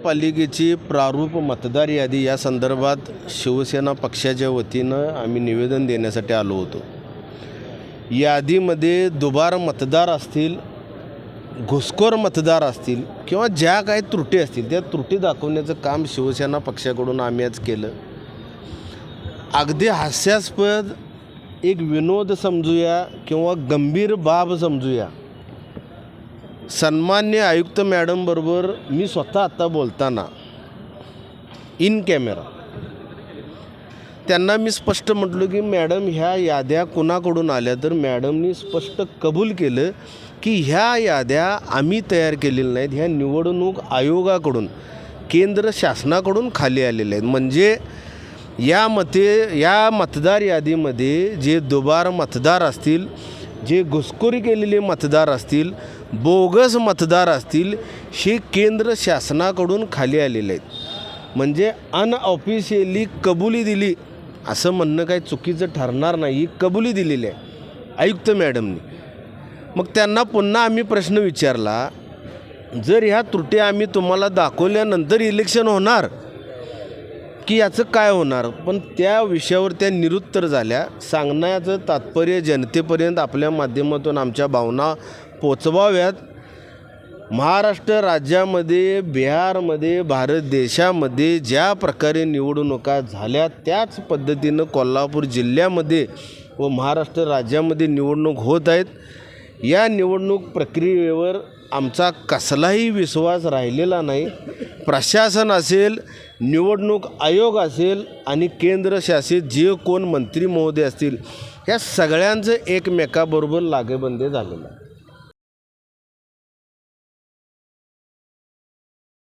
महानगरपालिकेची प्रारूप मतदार यादी या संदर्भात शिवसेना पक्षाच्या वतीनं आम्ही निवेदन देण्यासाठी आलो होतो। यादीमध्ये दुबार मतदार असतील, घुसखोर मतदार असतील किंवा ज्या काही त्रुटी असतील त्या त्रुटी दाखवण्याचं काम शिवसेना पक्षाकडून आम्ही आज केलं। अगदी हास्यास्पद एक विनोद समजूया किंवा गंभीर बाब समजूया, सन्मान्य आयुक्त मॅडम बरोबर मी स्वतः आत्ता बोलताना इन कॅमेरा त्यांना मी स्पष्ट म्हटलो की मॅडम ह्या याद्या कोणाकडून आल्या, तर मॅडमनी स्पष्ट कबूल केलं की ह्या याद्या आम्ही तयार केलेल्या नाहीत, ह्या निवडणूक आयोगाकडून केंद्र शासनाकडून खाली आलेल्या आहेत। म्हणजे या मतदार यादीमध्ये जे दुबार मतदार असतील, जे घुसखोरी केलेले मतदार असतील, बोगस मतदार असतील, हे केंद्र शासनाकडून खाली आलेले आहेत। म्हणजे अनऑफिशियली कबुली दिली असं म्हणणं काही चुकीचं ठरणार नाही, कबुली दिलेली आहे आयुक्त मॅडमनी। मग त्यांना पुन्हा आम्ही प्रश्न विचारला, जर ह्या त्रुटी आम्ही तुम्हाला दाखवल्यानंतर इलेक्शन होणार की याचं काय होणार, पण त्या विषयावर त्या निरुत्तर झाल्या। सांगण्याचं तात्पर्य जनतेपर्यंत आपल्या माध्यमातून आमच्या भावना पोचवाव्यात। महाराष्ट्र राज्यामध्ये, बिहारमध्ये, भारत देशामध्ये ज्या प्रकारे निवडणुका झाल्या त्याच पद्धतीनं कोल्हापूर जिल्ह्यामध्ये व महाराष्ट्र राज्यामध्ये निवडणूक होत आहेत। या निवडणूक प्रक्रियेवर आमचा कसलाही विश्वास राहिलेला नाही। प्रशासन असेल, निवडणूक आयोग असेल आणि केंद्र शासित जे कोण मंत्री महोदय असतील, ह्या सगळ्यांचं एकमेकाबरोबर लागेबंदे झालेलं आहे।